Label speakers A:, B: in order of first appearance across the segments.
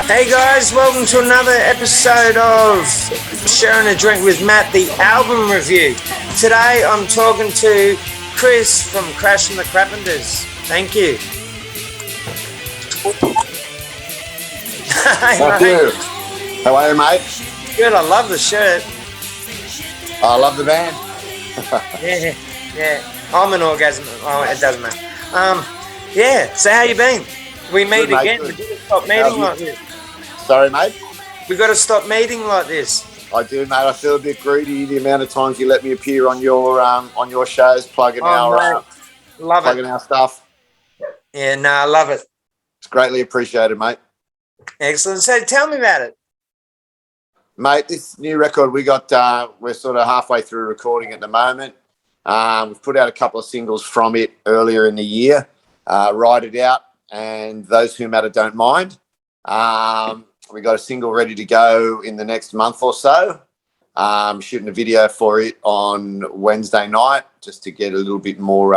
A: Hey guys, welcome to another episode of Sharing a Drink with Matt, the album review. Today I'm talking to Chris from the Crapenters. Thank you.
B: Thank you. How are you, mate?
A: Good, I love the shirt.
B: I love the band.
A: Yeah. I'm an orgasm. Oh, it doesn't matter. Yeah, so how you been? We meet
B: Good, mate,
A: again.
B: good.
A: We gotta stop meeting like this.
B: Sorry, mate?
A: We got to stop meeting like this.
B: I do, mate. I feel a bit greedy the amount of times you let me appear on your shows, plugging our stuff.
A: Yeah, no, I love it.
B: It's greatly appreciated, mate.
A: Excellent. So tell me about it.
B: Mate, this new record we got, we're sort of halfway through recording at the moment. We've put out a couple of singles from it earlier in the year. Ride It Out and Those Who Matter Don't Mind. We got a single ready to go in the next month or so. Shooting a video for it on Wednesday night just to get a little bit more,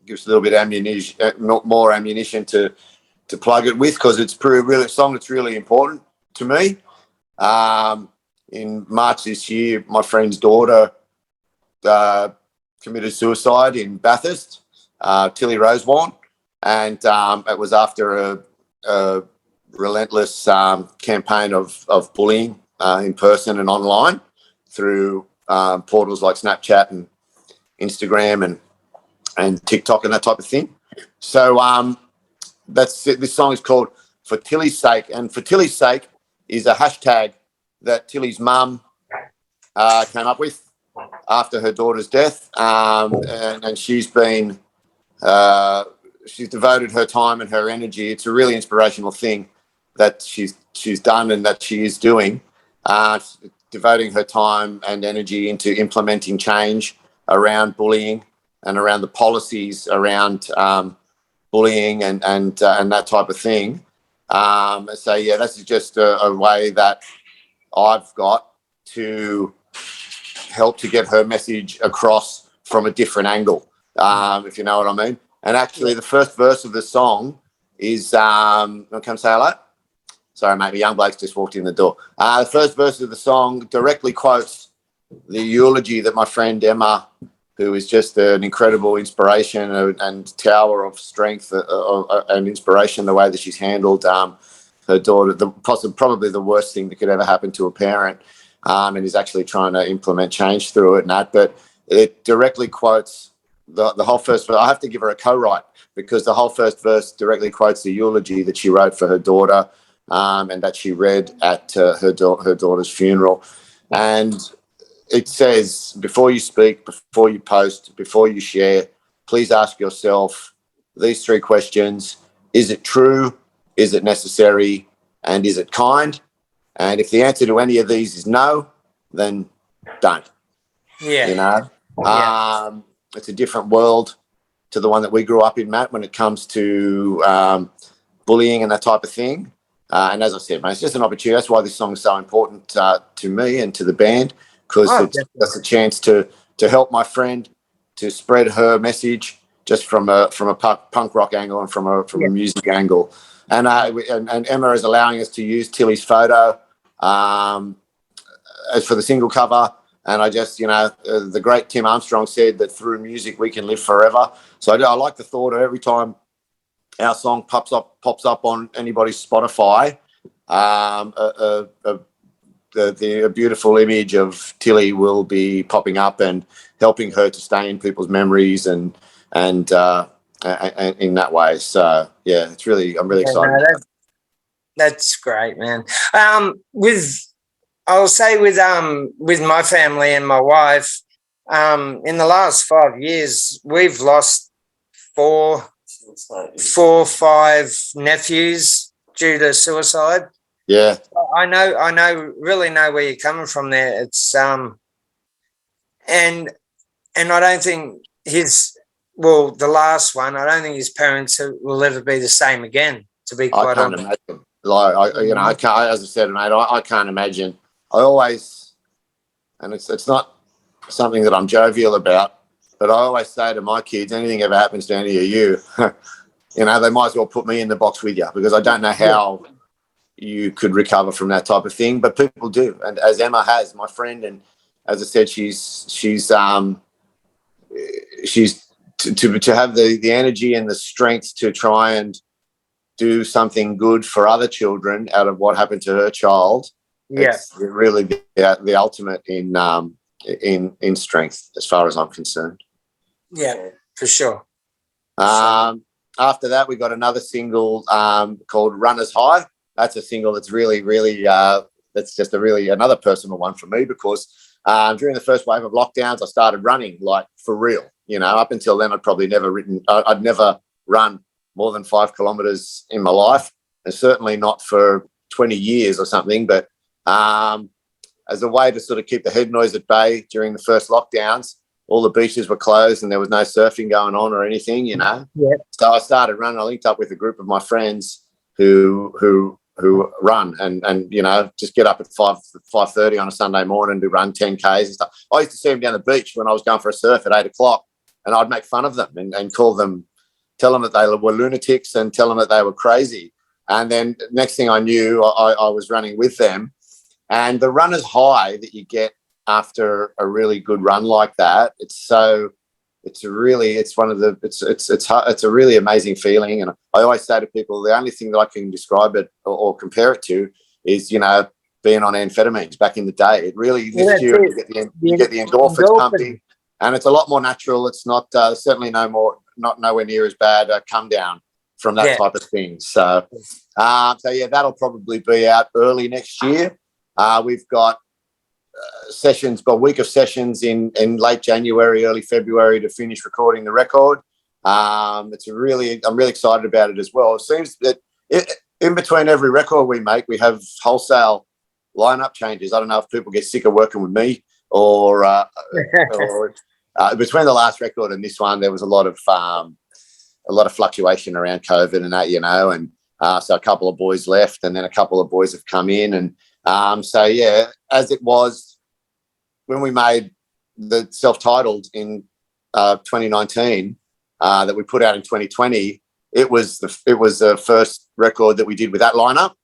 B: give us a little bit more ammunition to plug it with, because it's really a song that's really important to me. In March this year, my friend's daughter committed suicide in Bathurst, Tilly Rosewarne, and it was after a relentless campaign of bullying in person and online through portals like Snapchat and Instagram and TikTok and that type of thing. So that's it. This song is called For Tilly's Sake, and For Tilly's Sake is a hashtag that Tilly's mum came up with after her daughter's death, and she's been she's devoted her time and her energy. It's a really inspirational thing that she's done and that she is doing, devoting her time and energy into implementing change around bullying and around the policies around bullying and that type of thing. So yeah, that's just a way that I've got to help to get her message across from a different angle, if you know what I mean. And actually, the first verse of the song is, come say hello? Sorry, mate, the young bloke's just walked in the door. The first verse of the song directly quotes the eulogy that my friend Emma, who is just an incredible inspiration and tower of strength and inspiration, the way that she's handled her daughter, probably the worst thing that could ever happen to a parent, and is actually trying to implement change through it and that. But it directly quotes the whole first verse. I have to give her a co-write because the whole first verse directly quotes the eulogy that she wrote for her daughter, and that she read at her daughter's funeral. And it says, before you speak, before you post, before you share, please ask yourself these three questions. Is it true? Is it necessary? And is it kind? And if the answer to any of these is no, then don't.
A: Yeah.
B: You know? Yeah. It's a different world to the one that we grew up in, Matt, when it comes to bullying and that type of thing. And as I said, mate, it's just an opportunity. That's why this song is so important to me and to the band, because that's a chance to help my friend to spread her message just from a punk rock angle and from a music angle. And Emma is allowing us to use Tilly's photo as for the single cover. And I just, the great Tim Armstrong said that through music we can live forever. So I like the thought of every time our song pops up on anybody's Spotify, the beautiful image of Tilly will be popping up and helping her to stay in people's memories and in that way. So yeah, I'm really excited.
A: No, that's great, man. With my family and my wife, in the last 5 years, we've lost four, 5 nephews due to suicide.
B: Yeah,
A: I really know where you're coming from there. It's and I don't think the last one, I don't think his parents will ever be the same again, to be quite honest.
B: I can't imagine. I can't, as I said, mate, I can't imagine. I always, and it's not something that I'm jovial about, but I always say to my kids, anything ever happens to any of you, you know, they might as well put me in the box with you, because I don't know how you could recover from that type of thing, but people do. And as Emma has, my friend, and as I said, she's to have the energy and the strength to try and do something good for other children out of what happened to her child.
A: Yeah.
B: It's really the ultimate in strength, as far as I'm concerned.
A: Yeah, for sure.
B: After that, we got another single called Runners High. That's a single that's really, really, that's just another personal one for me, because during the first wave of lockdowns, I started running, like, for real. You know, up until then, I'd never run more than 5 kilometres in my life, and certainly not for 20 years or something. But as a way to sort of keep the head noise at bay during the first lockdowns, all the beaches were closed and there was no surfing going on or anything, you know.
A: Yeah.
B: So I started running. I linked up with a group of my friends who run and you know, just get up at 5:30 on a Sunday morning to run 10Ks and stuff. I used to see them down the beach when I was going for a surf at 8 o'clock, and I'd make fun of them and call them, tell them that they were lunatics and tell them that they were crazy. And then next thing I knew, I was running with them. And the runner's high that you get after a really good run like that, it's a really amazing feeling. And I always say to people, the only thing that I can describe it or compare it to is, you know, being on amphetamines back in the day. It really lifts you, and you get the endorphins pumping, and it's a lot more natural. It's not certainly nowhere near as bad a come down from that type of thing. So yeah, that'll probably be out early next year. We've got sessions, a week of sessions in late January, early February to finish recording the record. I'm really excited about it as well. It seems that in between every record we make, we have wholesale lineup changes. I don't know if people get sick of working with me or between the last record and this one, there was a lot of fluctuation around COVID and that, you know, and so a couple of boys left and then a couple of boys have come in. And so, yeah, as it was when we made the self-titled in 2019 that we put out in 2020, it was the first record that we did with that lineup,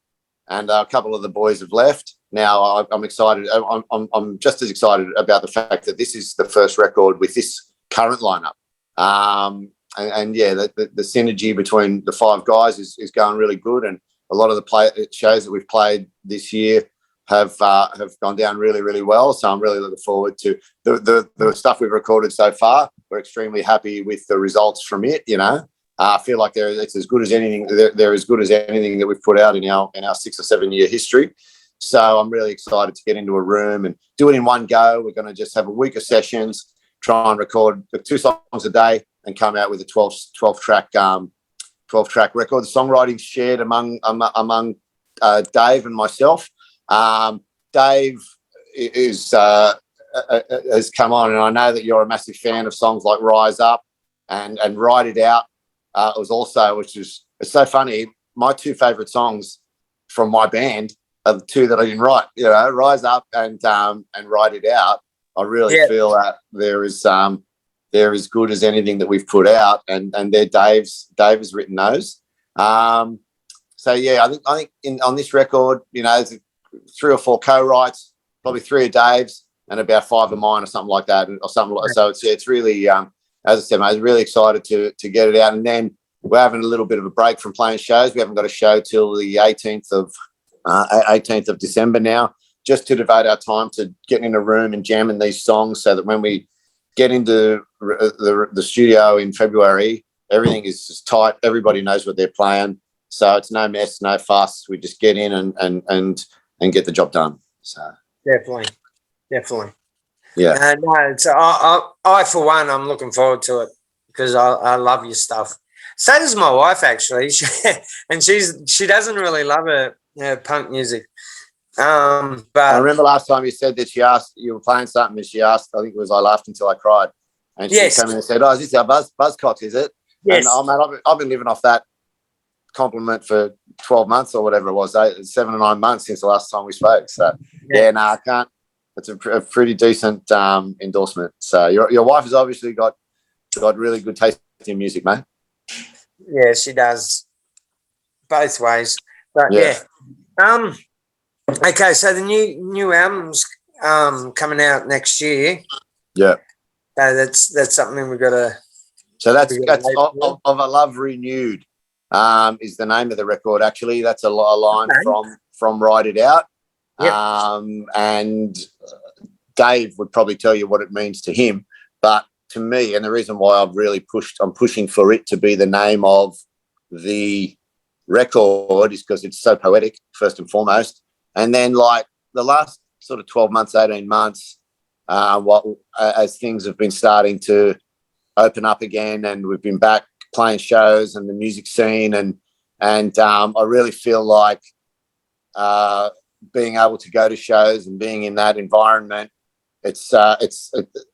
B: and a couple of the boys have left. Now I'm excited. I'm just as excited about the fact that this is the first record with this current lineup. And yeah, the synergy between the 5 guys is going really good, and a lot of the shows that we've played this year have gone down really, really well. So I'm really looking forward to the stuff we've recorded so far. We're extremely happy with the results from it. You know, I feel like it's as good as anything. They're as good as anything that we've put out in our 6 or 7 year history. So I'm really excited to get into a room and do it in one go. We're going to just have a week of sessions, try and record 2 songs a day, and come out with a 12 track record. The songwriting's shared among Dave and myself. Dave has come on, and I know that you're a massive fan of songs like Rise Up and Ride It Out. It was also, it's so funny, my 2 favourite songs from my band are the 2 that I didn't write. You know, Rise Up and Ride It Out. I really feel that they're as good as anything that we've put out, and Dave has written those. So yeah, I think on this record, you know, there's 3 or 4 co-writes, probably 3 of Dave's, and about 5 of mine, or something like that, So it's really, as I said, mate, I was really excited to get it out. And then we're having a little bit of a break from playing shows. We haven't got a show till the 18th of December now, just to devote our time to getting in a room and jamming these songs, so that when we get into the studio in February, everything is just tight. Everybody knows what they're playing, so it's no mess, no fuss. We just get in and get the job done. So
A: definitely.
B: Yeah.
A: No, I for one, I'm looking forward to it, because I love your stuff. So does my wife, actually, and she doesn't really love her punk music. But
B: I remember last time you said that she asked, you were playing something, and she asked, I think it was I Laughed Until I Cried, and she came in and said, "Oh, is this our Buzzcocks, is it?"
A: Yes.
B: And I've been living off that compliment for 12 months or whatever it was, 7 or 9 months since the last time we spoke. So I can't. It's a pretty decent endorsement. So your wife has obviously got really good taste in music, mate.
A: Yeah, she does both ways. But
B: Yeah,
A: yeah. Okay, so the new album's coming out next year.
B: yeah.
A: So that's something we've got to.
B: So that's
A: Wait for.
B: of a love renewed. Is the name of the record actually? That's a line
A: Okay.
B: from Ride It Out.
A: Yep.
B: And Dave would probably tell you what it means to him, but to me, and the reason why I'm pushing for it to be the name of the record is because it's so poetic, first and foremost. And then, like, the last sort of 12 months, 18 months, as things have been starting to open up again, and we've been back playing shows and the music scene, and I really feel like being able to go to shows and being in that environment,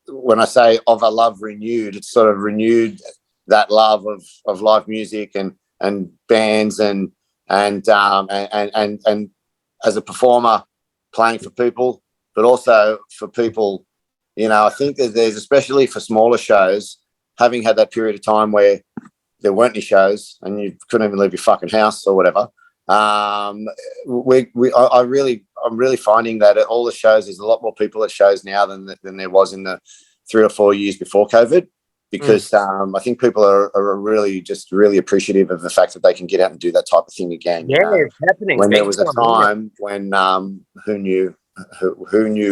B: when I say of a love renewed, it's sort of renewed that love of live music and bands and as a performer playing for people, but also for people. I think that there's, especially for smaller shows, having had that period of time where there weren't any shows and you couldn't even leave your fucking house or whatever. I'm really finding that at all the shows, there's a lot more people at shows now than there was in the 3 or 4 years before COVID, because I think people are really appreciative of the fact that they can get out and do that type of thing again.
A: Yeah, it's happening.
B: When there
A: Big
B: was a
A: time,
B: time when who knew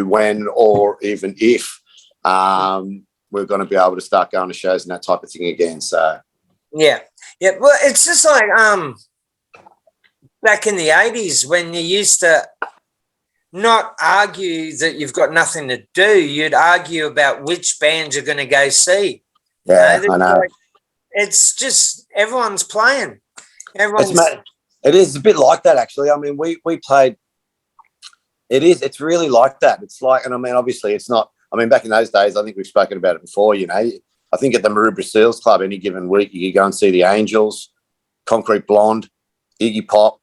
B: when or even if we're going to be able to start going to shows and that type of thing again. So
A: yeah. Well, it's just like back in the 80s when you used to not argue that you've got nothing to do. You'd argue about which bands you're going to go see.
B: yeah, I know.
A: Like, it's just everyone's playing.
B: It is a bit like that, actually. I mean, we played. It's really like that. It's like, and I mean, obviously, it's not. I mean, back in those days, I think we've spoken about it before. I think at the Maroubra Seals Club, any given week, you could go and see the Angels, Concrete Blonde, Iggy Pop.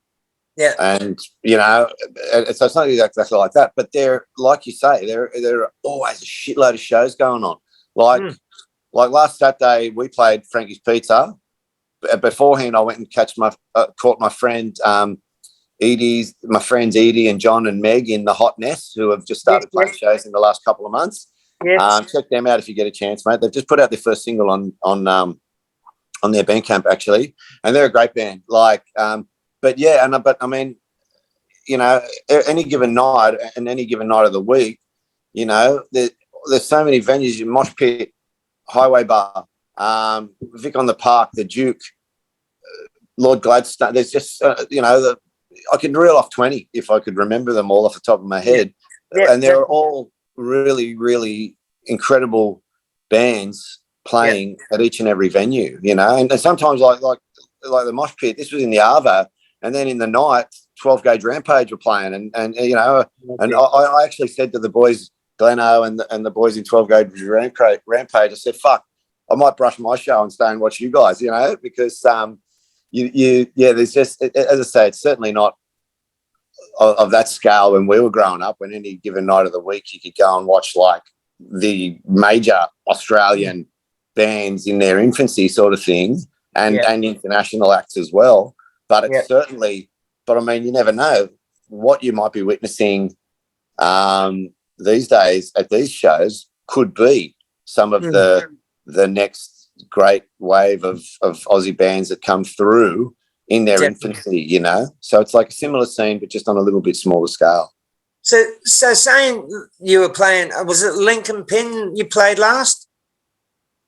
A: Yeah.
B: And, so it's not exactly like that. But they're, like you say, there are always a shitload of shows going on. Like last Saturday, we played Frankie's Pizza. Beforehand, I went and caught my friend my friends Edie and John and Meg in the Hot Nest, who have just started playing shows in the last couple of months. Check them out if you get a chance, mate. They've just put out their first single on their Bandcamp, actually, and they're a great band. But I mean, any given night and any given night of the week, there's so many venues: Mosh Pit, Highway Bar, Vic on the Park, the Duke, Lord Gladstone. There's just I can reel off 20 if I could remember them all off the top of my head, and they're all really, really incredible bands playing at each and every venue. And sometimes like the Mosh Pit. This was in the Arvo. And then in the night, 12 Gauge Rampage were playing, and I actually said to the boys, Gleno and the boys in 12 Gauge Rampage, I said, "Fuck, I might brush my show and stay and watch you guys," because there's just, as I say, it's certainly not of that scale when we were growing up. When any given night of the week, you could go and watch like the major Australian bands in their infancy, sort of thing, and international acts as well. But it's certainly, I mean, you never know what you might be witnessing these days at these shows could be some of the next great wave of Aussie bands that come through in their infancy, So it's like a similar scene, but just on a little bit smaller scale.
A: So saying you were playing, was it Lincoln Pin you played last?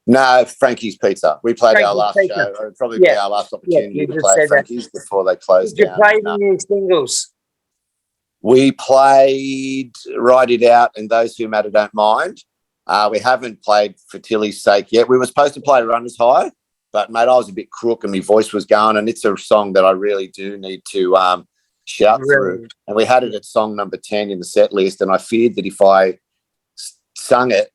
B: No, Frankie's Pizza. We played our last show. It would probably be our last opportunity to play at Frankie's before they closed down.
A: Did you play any singles?
B: We played Ride It Out and Those Who Matter Don't Mind. We haven't played For Tilly's Sake yet. We were supposed to play Runners High, but, mate, I was a bit crook and my voice was going, and it's a song that I really do need to shout through. And we had it at song number 10 in the set list, and I feared that if I sung it,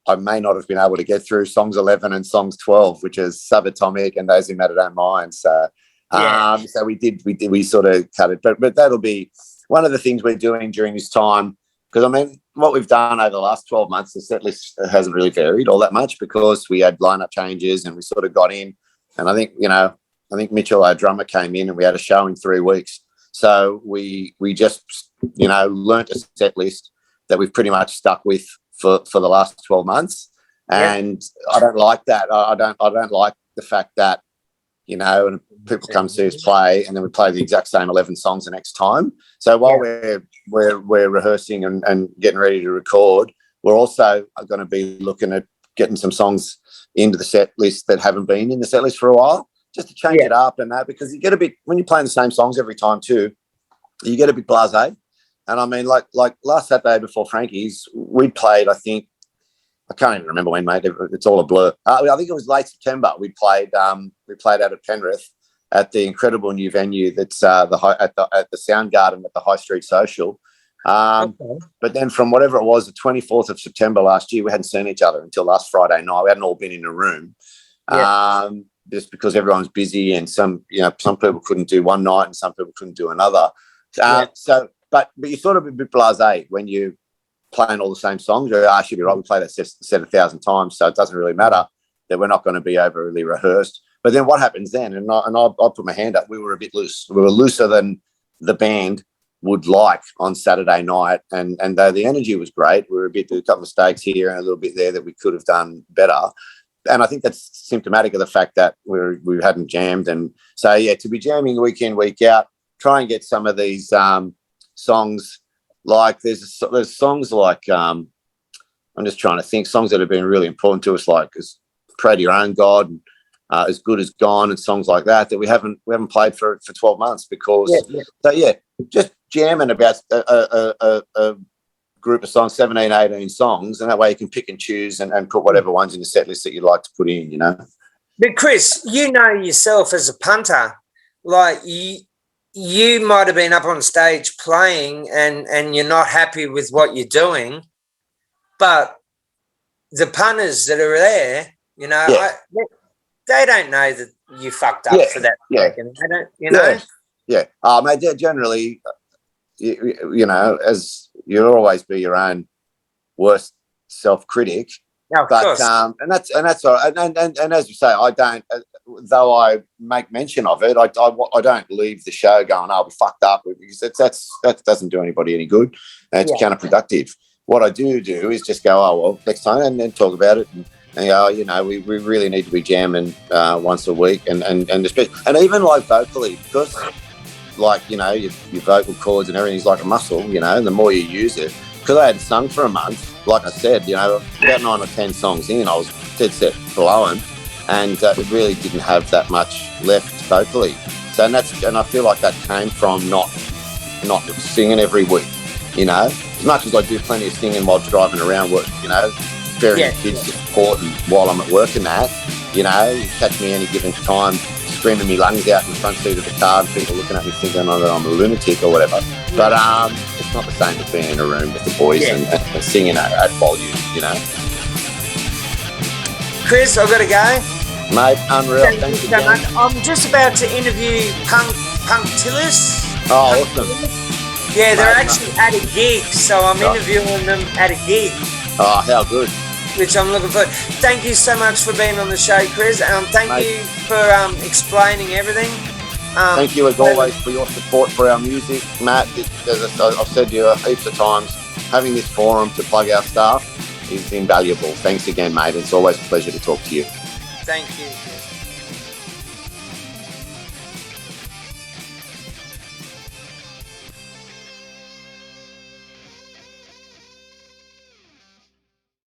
B: I may not have been able to get through songs 11 and songs 12, which is Subatomic and Those Who Matter Don't Mind. So, so we sort of cut it. But that'll be one of the things we're doing during this time, because, I mean, what we've done over the last 12 months, the set list hasn't really varied all that much because we had lineup changes and we sort of got in. And I think, I think Mitchell, our drummer, came in and we had a show in 3 weeks. So we just, learnt a set list that we've pretty much stuck with for the last 12 months. And I don't like that. I don't like the fact that, and people come see us play and then we play the exact same 11 songs the next time. So while we're rehearsing and getting ready to record, we're also going to be looking at getting some songs into the set list that haven't been in the set list for a while, just to change it up and that, because you get a bit, when you're playing the same songs every time too, you get a bit blasé. And I mean, like last Saturday before Frankie's, we played, I think, I can't even remember when, mate. It's all a blur. I think it was late September. We played out at Penrith at the incredible new venue that's at the Sound Garden at the High Street Social. But then from whatever it was, the 24th of September last year, we hadn't seen each other until last Friday night. We hadn't all been in a room, just because everyone's busy and some people couldn't do one night and some people couldn't do another. But you're sort of a bit blasé when you playing all the same songs. I should be right. We played that set 1,000 times, so it doesn't really matter that we're not going to be overly rehearsed. But then what happens then? And I put my hand up. We were a bit loose. We were looser than the band would like on Saturday night. And though the energy was great, we were a couple of mistakes here and a little bit there that we could have done better. And I think that's symptomatic of the fact that we hadn't jammed. And so, to be jamming week in, week out, try and get some of these songs. Like there's songs like I'm just trying to think, songs that have been really important to us, like Pray to Your Own God, and As Good as Gone, and songs like that we haven't played for 12 months because just jamming about a group of songs, 17, 18 songs, and that way you can pick and choose and put whatever ones in the set list that you'd like to put in,
A: But Chris, yourself as a punter, like you might have been up on stage playing and you're not happy with what you're doing, but the punters that are there, they don't know that you fucked up for that. They don't,
B: mate, generally, as you'll always be your own worst self-critic.
A: No, of course.
B: And that's all right. And as you say, I don't. Though I make mention of it, I don't leave the show going, "Oh, we fucked up," because that doesn't do anybody any good. And it's counterproductive. What I do is just go, "Oh well, next time," and then talk about it and go, we really need to be jamming once a week, and especially, and even like vocally, because like your vocal cords and everything is like a muscle, and the more you use it. Because I hadn't sung for a month, like I said, about 9 or 10 songs in, I was dead set blowing, and it really didn't have that much left vocally. So and I feel like that came from not singing every week. As much as I do plenty of singing while driving around work, ferrying the kids to sport and while I'm at work and that, you catch me any given time screaming my lungs out in the front seat of the car and people looking at me thinking that I'm a lunatic or whatever. But it's not the same as being in a room with the boys and singing at volume,
A: Chris, I've got to go.
B: Mate, unreal. Thank you so much.
A: I'm just about to interview Punctillus.
B: Oh, awesome.
A: Yeah, they're actually at a gig, so I'm interviewing them at a gig.
B: Oh, how good.
A: Which I'm looking for. Thank you so much for being on the show, Chris. Thank you for explaining everything.
B: Thank you as always for your support for our music, Matt. As I've said to you heaps of times, having this forum to plug our stuff is invaluable. Thanks again, mate. It's always a pleasure to talk to you.
A: Thank you.